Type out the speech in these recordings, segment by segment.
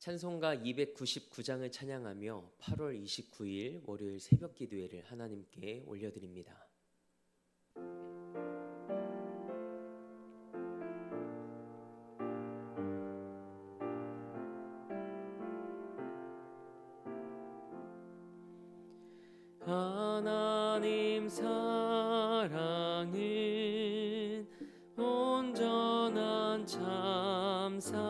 찬송가 299장을 찬양하며 8월 29일 월요일 새벽 기도회를 하나님께 올려드립니다. 하나님 사랑은 온전한 참사랑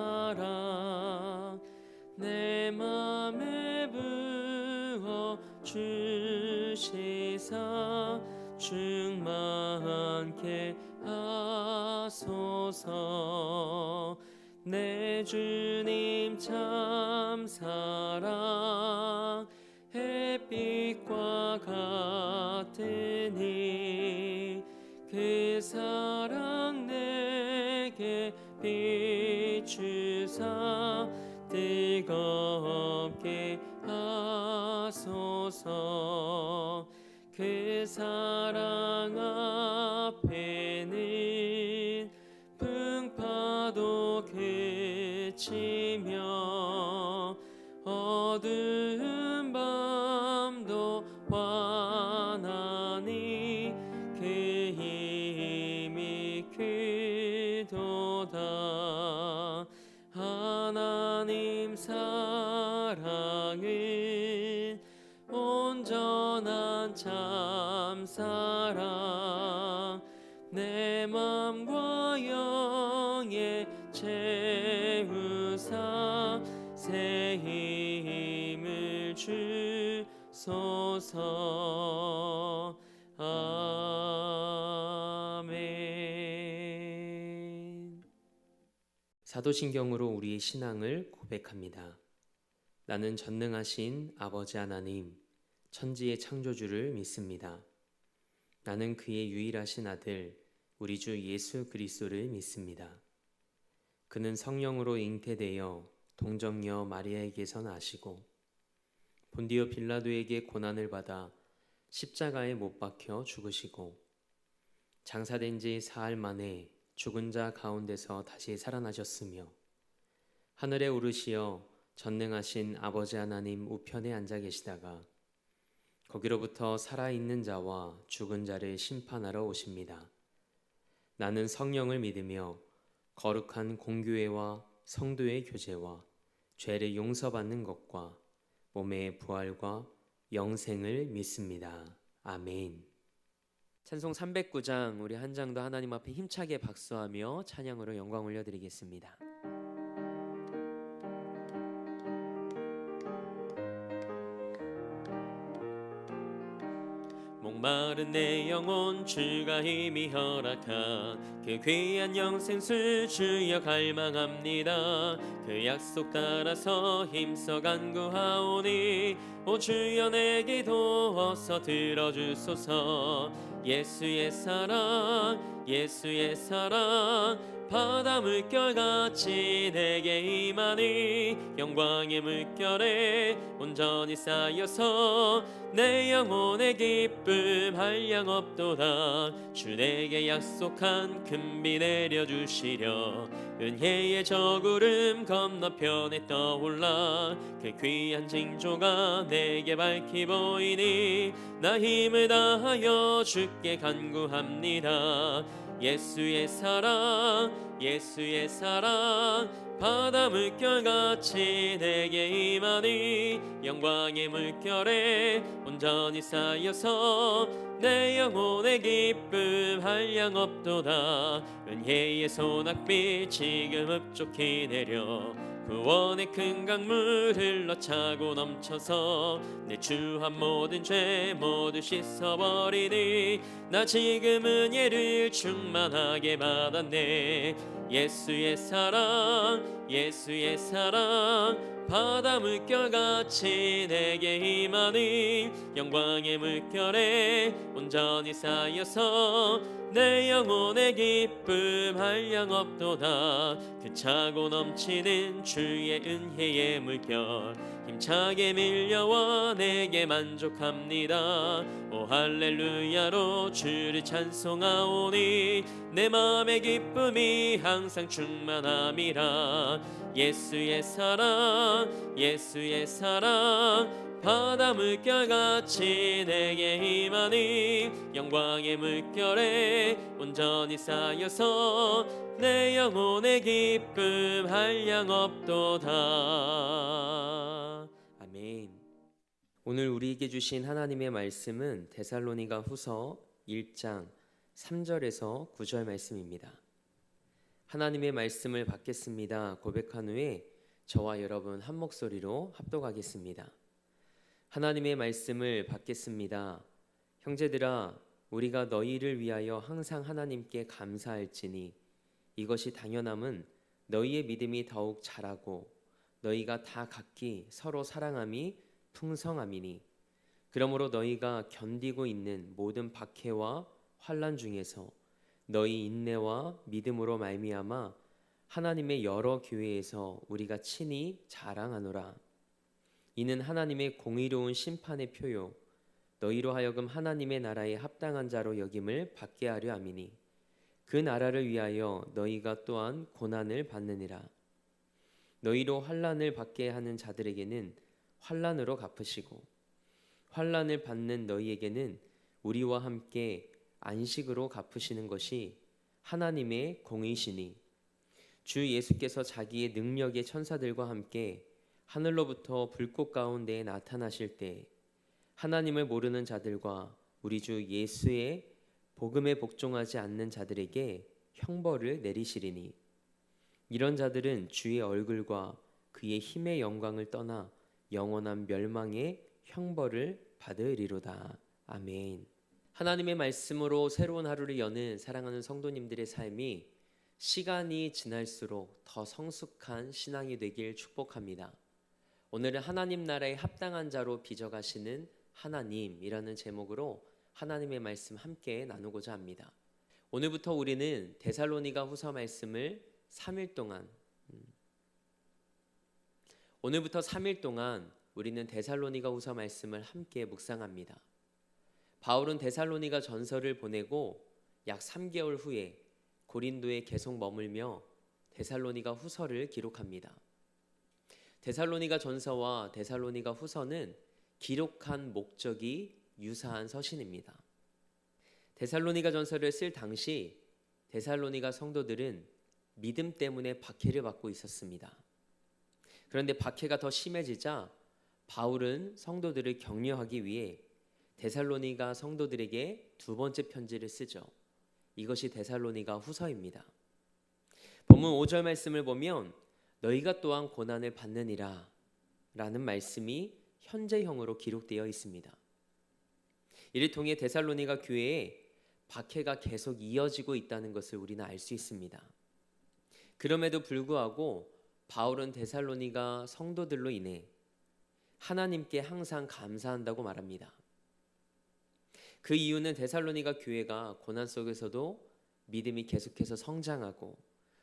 내 맘에 부어 주시사 충만케 하소서. 내 주님 참사랑 햇빛과 같으니 그 사랑 내게 비추사 뜨겁게 하소서. 그 사랑 앞에는 풍파도 그치며 어두운 밤도 환하니 그 힘이 크도다. 하나님 사랑은 온전한 참사랑 내 맘과 영에 채우사 새 힘을 주소서. 아멘. 사도신경으로 우리의 신앙을 고백합니다. 나는 전능하신 아버지 하나님, 천지의 창조주를 믿습니다. 나는 그의 유일하신 아들, 우리 주 예수 그리스도를 믿습니다. 그는 성령으로 잉태되어 동정녀 마리아에게서 나시고 본디오 빌라도에게 고난을 받아 십자가에 못 박혀 죽으시고 장사된 지 사흘 만에 죽은 자 가운데서 다시 살아나셨으며 하늘에 오르시어 전능하신 아버지 하나님 우편에 앉아 계시다가 거기로부터 살아있는 자와 죽은 자를 심판하러 오십니다. 나는 성령을 믿으며 거룩한 공교회와 성도의 교제와 죄를 용서받는 것과 몸의 부활과 영생을 믿습니다. 아멘. 찬송 309장 우리 한 장도 하나님 앞에 힘차게 박수하며 찬양으로 영광 올려드리겠습니다. 목마른 내 영혼 주가 힘이 허락한 그 귀한 영생수 주여 갈망합니다. 그 약속 따라서 힘써 간구하오니 오 주여 내 기도 어서 들어주소서. 예수의 사랑 예수의 사랑 바다 물결같이 내게 임하니 영광의 물결에 온전히 쌓여서 내 영혼의 기쁨 한량 없도다. 주 내게 약속한 큰 비 내려주시려 은혜의 저 구름 건너편에 떠올라 그 귀한 징조가 내게 밝히 보이니 나 힘을 다하여 주께 간구합니다. 예수의 사랑 예수의 사랑 바다 물결같이 내게 임하니 영광의 물결에 온전히 쌓여서 내 영혼의 기쁨 한량 없도다. 은혜의 소낙비 지금 흡족히 내려 구원의 큰 강물 흘러차고 넘쳐서 내 주한 모든 죄 모두 씻어버리니 나 지금 은혜를 충만하게 받았네. 예수의 사랑 예수의 사랑 바다 물결같이 내게 임하니 영광의 물결에 온전히 쌓여서 내 영혼의 기쁨 한량 없도다. 그 차고 넘치는 주의 은혜의 물결 힘차게 밀려와 내게 만족합니다. 오 할렐루야로 주를 찬송하오니 내 마음의 기쁨이 항상 충만함이라. 예수의 사랑 예수의 사랑 바다 물결같이 내게 임하니 영광의 물결에 온전히 쌓여서 내 영혼의 기쁨 한량 없도다. 아멘. 오늘 우리에게 주신 하나님의 말씀은 데살로니가 후서 1장 3절에서 9절 말씀입니다. 하나님의 말씀을 받겠습니다 고백한 후에 저와 여러분 한 목소리로 합독하겠습니다. 하나님의 말씀을 받겠습니다. 형제들아, 우리가 너희를 위하여 항상 하나님께 감사할지니 이것이 당연함은 너희의 믿음이 더욱 자라고 너희가 다 각기 서로 사랑함이 풍성함이니 그러므로 너희가 견디고 있는 모든 박해와 환난 중에서 너희 인내와 믿음으로 말미암아 하나님의 여러 교회에서 우리가 친히 자랑하노라. 이는 하나님의 공의로운 심판의 표요 너희로 하여금 하나님의 나라에 합당한 자로 여김을 받게 하려 함이니 그 나라를 위하여 너희가 또한 고난을 받느니라. 너희로 환난을 받게 하는 자들에게는 환난으로 갚으시고 환난을 받는 너희에게는 우리와 함께 안식으로 갚으시는 것이 하나님의 공의시니 주 예수께서 자기의 능력의 천사들과 함께 하늘로부터 불꽃 가운데에 나타나실 때 하나님을 모르는 자들과 우리 주 예수의 복음에 복종하지 않는 자들에게 형벌을 내리시리니 이런 자들은 주의 얼굴과 그의 힘의 영광을 떠나 영원한 멸망의 형벌을 받으리로다. 아멘. 하나님의 말씀으로 새로운 하루를 여는 사랑하는 성도님들의 삶이 시간이 지날수록 더 성숙한 신앙이 되길 축복합니다. 오늘은 하나님 나라에 합당한 자로 빚어가시는 하나님이라는 제목으로 하나님의 말씀 함께 나누고자 합니다. 오늘부터 우리는 데살로니가 후서 말씀을 3일 동안 우리는 데살로니가 후서 말씀을 함께 묵상합니다. 바울은 데살로니가 전서를 보내고 약 3개월 후에 고린도에 계속 머물며 데살로니가 후서를 기록합니다. 데살로니가 전서와 데살로니가 후서는 기록한 목적이 유사한 서신입니다. 데살로니가 전서를 쓸 당시 데살로니가 성도들은 믿음 때문에 박해를 받고 있었습니다. 그런데 박해가 더 심해지자 바울은 성도들을 격려하기 위해 데살로니가 성도들에게 두 번째 편지를 쓰죠. 이것이 데살로니가 후서입니다. 본문 5절 말씀을 보면 너희가 또한 고난을 받느니라 라는 말씀이 현재형으로 기록되어 있습니다. 이를 통해 데살로니가 교회에 박해가 계속 이어지고 있다는 것을 우리는 알 수 있습니다. 그럼에도 불구하고 바울은 데살로니가 성도들로 인해 하나님께 항상 감사한다고 말합니다. 그 이유는 데살로니가 교회가 고난 속에서도 믿음이 계속해서 성장하고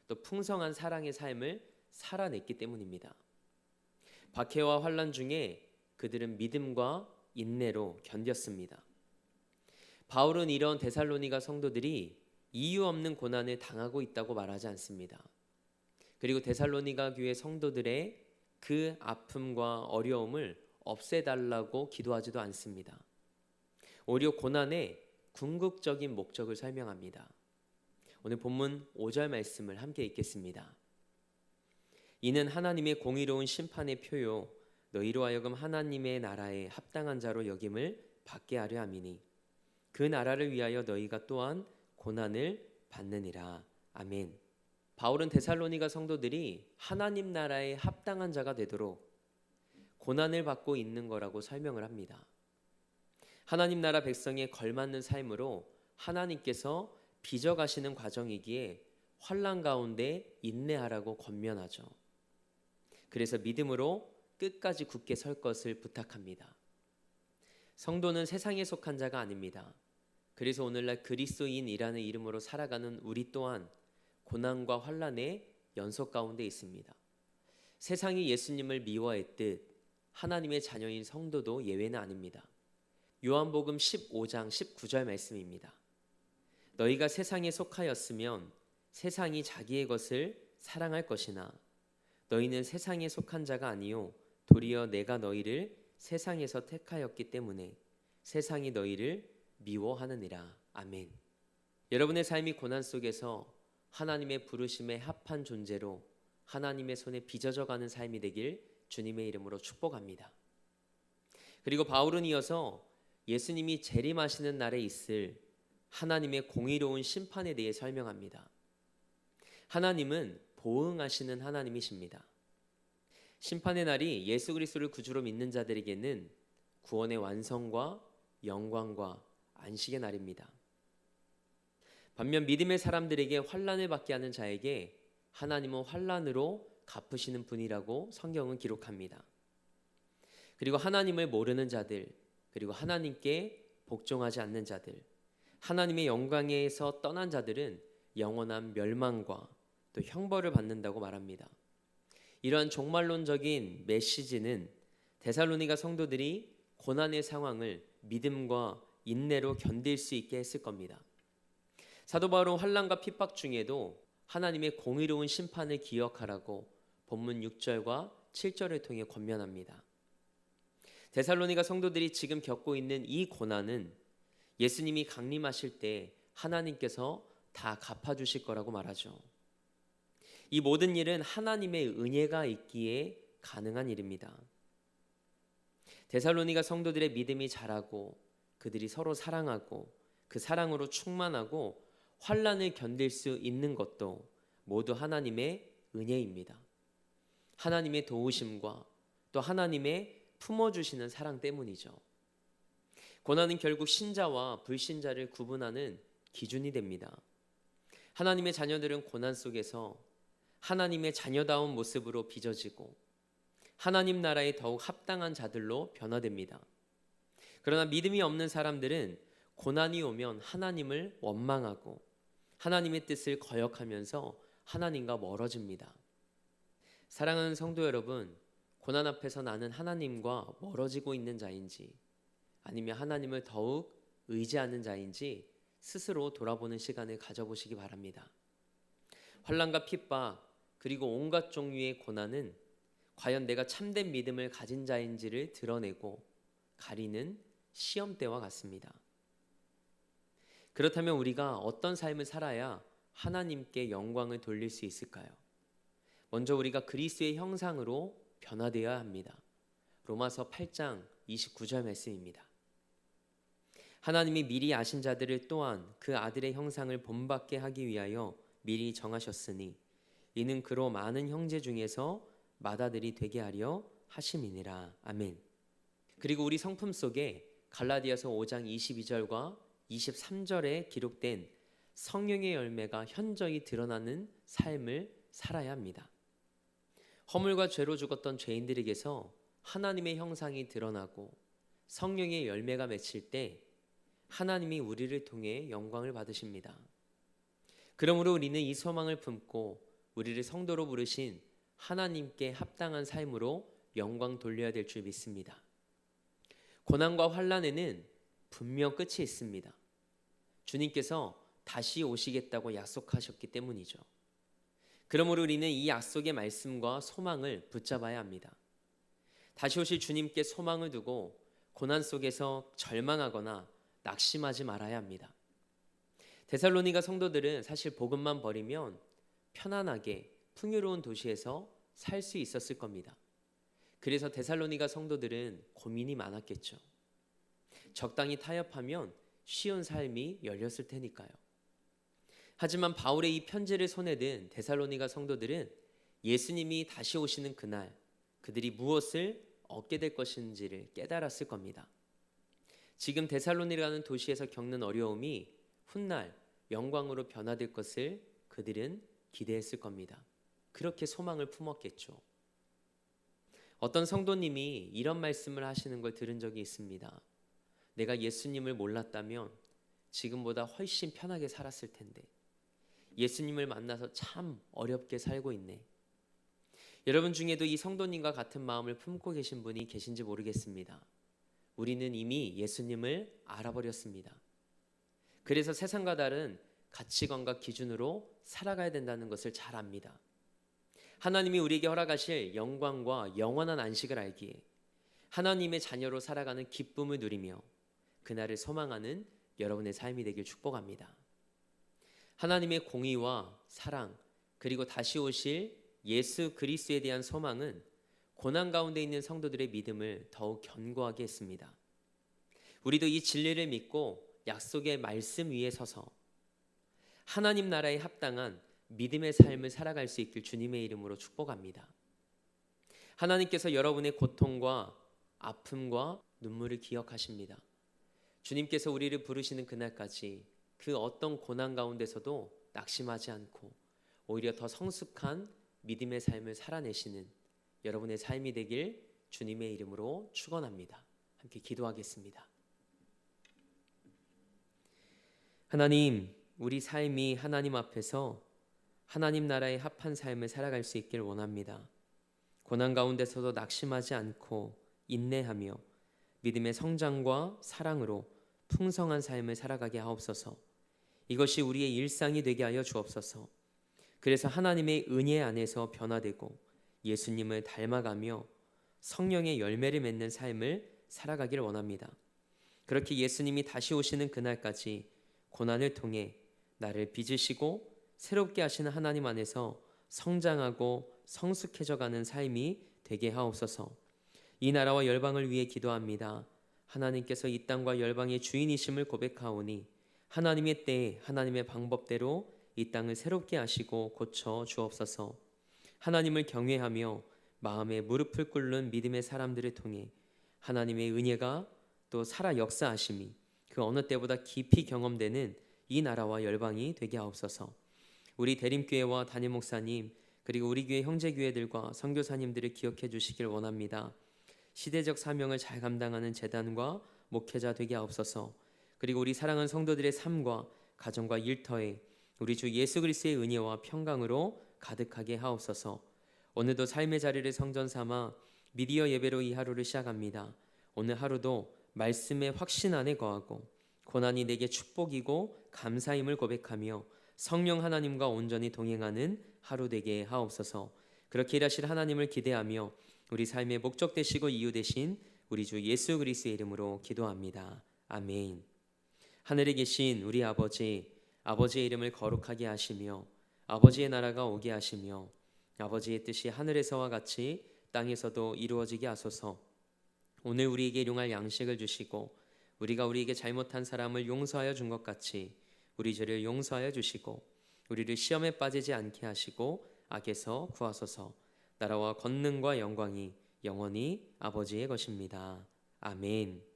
또 풍성한 사랑의 삶을 살아냈기 때문입니다. 박해와 환난 중에 그들은 믿음과 인내로 견뎠습니다. 바울은 이런 데살로니가 성도들이 이유 없는 고난을 당하고 있다고 말하지 않습니다. 그리고 데살로니가 교회 성도들의 그 아픔과 어려움을 없애달라고 기도하지도 않습니다. 오히려 고난의 궁극적인 목적을 설명합니다. 오늘 본문 5절 말씀을 함께 읽겠습니다. 이는 하나님의 공의로운 심판의 표요 너희로 하여금 하나님의 나라에 합당한 자로 여김을 받게 하려 함이니 그 나라를 위하여 너희가 또한 고난을 받느니라. 아멘. 바울은 데살로니가 성도들이 하나님 나라에 합당한 자가 되도록 고난을 받고 있는 거라고 설명을 합니다. 하나님 나라 백성에 걸맞는 삶으로 하나님께서 빚어가시는 과정이기에 환난 가운데 인내하라고 권면하죠. 그래서 믿음으로 끝까지 굳게 설 것을 부탁합니다. 성도는 세상에 속한 자가 아닙니다. 그래서 오늘날 그리스도인이라는 이름으로 살아가는 우리 또한 고난과 환난의 연속 가운데 있습니다. 세상이 예수님을 미워했듯 하나님의 자녀인 성도도 예외는 아닙니다. 요한복음 15장 19절 말씀입니다. 너희가 세상에 속하였으면 세상이 자기의 것을 사랑할 것이나 너희는 세상에 속한 자가 아니요 도리어 내가 너희를 세상에서 택하였기 때문에 세상이 너희를 미워하느니라. 아멘. 여러분의 삶이 고난 속에서 하나님의 부르심에 합한 존재로 하나님의 손에 빚어져가는 삶이 되길 주님의 이름으로 축복합니다. 그리고 바울은 이어서 예수님이 재림하시는 날에 있을 하나님의 공의로운 심판에 대해 설명합니다. 하나님은 보응하시는 하나님이십니다. 심판의 날이 예수 그리스도를 구주로 믿는 자들에게는 구원의 완성과 영광과 안식의 날입니다. 반면 믿음의 사람들에게 환난을 받게 하는 자에게 하나님은 환난으로 갚으시는 분이라고 성경은 기록합니다. 그리고 하나님을 모르는 자들, 그리고 하나님께 복종하지 않는 자들, 하나님의 영광에서 떠난 자들은 영원한 멸망과 또 형벌을 받는다고 말합니다. 이러한 종말론적인 메시지는 데살로니가 성도들이 고난의 상황을 믿음과 인내로 견딜 수 있게 했을 겁니다. 사도 바울은 환난과 핍박 중에도 하나님의 공의로운 심판을 기억하라고 본문 6절과 7절을 통해 권면합니다. 데살로니가 성도들이 지금 겪고 있는 이 고난은 예수님이 강림하실 때 하나님께서 다 갚아주실 거라고 말하죠. 이 모든 일은 하나님의 은혜가 있기에 가능한 일입니다. 데살로니가 성도들의 믿음이 자라고 그들이 서로 사랑하고 그 사랑으로 충만하고 환난을 견딜 수 있는 것도 모두 하나님의 은혜입니다. 하나님의 도우심과 또 하나님의 품어주시는 사랑 때문이죠. 고난은 결국 신자와 불신자를 구분하는 기준이 됩니다. 하나님의 자녀들은 고난 속에서 하나님의 자녀다운 모습으로 빚어지고 하나님 나라에 더욱 합당한 자들로 변화됩니다. 그러나 믿음이 없는 사람들은 고난이 오면 하나님을 원망하고 하나님의 뜻을 거역하면서 하나님과 멀어집니다. 사랑하는 성도 여러분, 고난 앞에서 나는 하나님과 멀어지고 있는 자인지 아니면 하나님을 더욱 의지하는 자인지 스스로 돌아보는 시간을 가져보시기 바랍니다. 환난과 핍박 그리고 온갖 종류의 고난은 과연 내가 참된 믿음을 가진 자인지를 드러내고 가리는 시험대와 같습니다. 그렇다면 우리가 어떤 삶을 살아야 하나님께 영광을 돌릴 수 있을까요? 먼저 우리가 그리스도의 형상으로 변화되어야 합니다. 로마서 8장 29절 말씀입니다. 하나님이 미리 아신 자들을 또한 그 아들의 형상을 본받게 하기 위하여 미리 정하셨으니 이는 그로 많은 형제 중에서 맏아들이 되게 하려 하심이니라. 아멘. 그리고 우리 성품 속에 갈라디아서 5장 22절과 23절에 기록된 성령의 열매가 현저히 드러나는 삶을 살아야 합니다. 허물과 죄로 죽었던 죄인들에게서 하나님의 형상이 드러나고 성령의 열매가 맺힐 때 하나님이 우리를 통해 영광을 받으십니다. 그러므로 우리는 이 소망을 품고 우리를 성도로 부르신 하나님께 합당한 삶으로 영광 돌려야 될 줄 믿습니다. 고난과 환난에는 분명 끝이 있습니다. 주님께서 다시 오시겠다고 약속하셨기 때문이죠. 그러므로 우리는 이 약속의 말씀과 소망을 붙잡아야 합니다. 다시 오실 주님께 소망을 두고 고난 속에서 절망하거나 낙심하지 말아야 합니다. 데살로니가 성도들은 사실 복음만 버리면 편안하게 풍요로운 도시에서 살 수 있었을 겁니다. 그래서 데살로니가 성도들은 고민이 많았겠죠. 적당히 타협하면 쉬운 삶이 열렸을 테니까요. 하지만 바울의 이 편지를 손에 든 데살로니가 성도들은 예수님이 다시 오시는 그날 그들이 무엇을 얻게 될 것인지를 깨달았을 겁니다. 지금 데살로니라는 도시에서 겪는 어려움이 훗날 영광으로 변화될 것을 그들은 기대했을 겁니다. 그렇게 소망을 품었겠죠. 어떤 성도님이 이런 말씀을 하시는 걸 들은 적이 있습니다. 내가 예수님을 몰랐다면 지금보다 훨씬 편하게 살았을 텐데 예수님을 만나서 참 어렵게 살고 있네. 여러분 중에도 이 성도님과 같은 마음을 품고 계신 분이 계신지 모르겠습니다. 우리는 이미 예수님을 알아버렸습니다. 그래서 세상과 다른 가치관과 기준으로 살아가야 된다는 것을 잘 압니다. 하나님이 우리에게 허락하실 영광과 영원한 안식을 알기에 하나님의 자녀로 살아가는 기쁨을 누리며 그날을 소망하는 여러분의 삶이 되길 축복합니다. 하나님의 공의와 사랑 그리고 다시 오실 예수 그리스도에 대한 소망은 고난 가운데 있는 성도들의 믿음을 더욱 견고하게 했습니다. 우리도 이 진리를 믿고 약속의 말씀 위에 서서 하나님 나라에 합당한 믿음의 삶을 살아갈 수 있길 주님의 이름으로 축복합니다. 하나님께서 여러분의 고통과 아픔과 눈물을 기억하십니다. 주님께서 우리를 부르시는 그날까지 그 어떤 고난 가운데서도 낙심하지 않고 오히려 더 성숙한 믿음의 삶을 살아내시는 여러분의 삶이 되길 주님의 이름으로 축원합니다. 함께 기도하겠습니다. 하나님, 우리 삶이 하나님 앞에서 하나님 나라에 합한 삶을 살아갈 수 있길 원합니다. 고난 가운데서도 낙심하지 않고 인내하며 믿음의 성장과 사랑으로 풍성한 삶을 살아가게 하옵소서. 이것이 우리의 일상이 되게 하여 주옵소서. 그래서 하나님의 은혜 안에서 변화되고 예수님을 닮아가며 성령의 열매를 맺는 삶을 살아가길 원합니다. 그렇게 예수님이 다시 오시는 그날까지 고난을 통해 나를 빚으시고 새롭게 하시는 하나님 안에서 성장하고 성숙해져 가는 삶이 되게 하옵소서. 이 나라와 열방을 위해 기도합니다. 하나님께서 이 땅과 열방의 주인이심을 고백하오니 하나님의 때에 하나님의 방법대로 이 땅을 새롭게 하시고 고쳐 주옵소서. 하나님을 경외하며 마음에 무릎을 꿇는 믿음의 사람들을 통해 하나님의 은혜가 또 살아 역사하심이 그 어느 때보다 깊이 경험되는 이 나라와 열방이 되게 하옵소서. 우리 대림교회와 담임 목사님 그리고 우리 교회 형제교회들과 선교사님들을 기억해 주시길 원합니다. 시대적 사명을 잘 감당하는 재단과 목회자 되게 하옵소서. 그리고 우리 사랑하는 성도들의 삶과 가정과 일터에 우리 주 예수 그리스도의 은혜와 평강으로 가득하게 하옵소서. 오늘도 삶의 자리를 성전 삼아 미디어 예배로 이 하루를 시작합니다. 오늘 하루도 말씀의 확신 안에 거하고 고난이 내게 축복이고 감사임을 고백하며 성령 하나님과 온전히 동행하는 하루 되게 하옵소서. 그렇게 일하실 하나님을 기대하며 우리 삶의 목적 되시고 이유 되신 우리 주 예수 그리스도의 이름으로 기도합니다. 아멘. 하늘에 계신 우리 아버지, 아버지의 이름을 거룩하게 하시며 아버지의 나라가 오게 하시며 아버지의 뜻이 하늘에서와 같이 땅에서도 이루어지게 하소서. 오늘 우리에게 일용할 양식을 주시고 우리가 우리에게 잘못한 사람을 용서하여 준 것 같이 우리 죄를 용서하여 주시고 우리를 시험에 빠지지 않게 하시고 악에서 구하소서. 나라와 권능과 영광이 영원히 아버지의 것입니다. 아멘.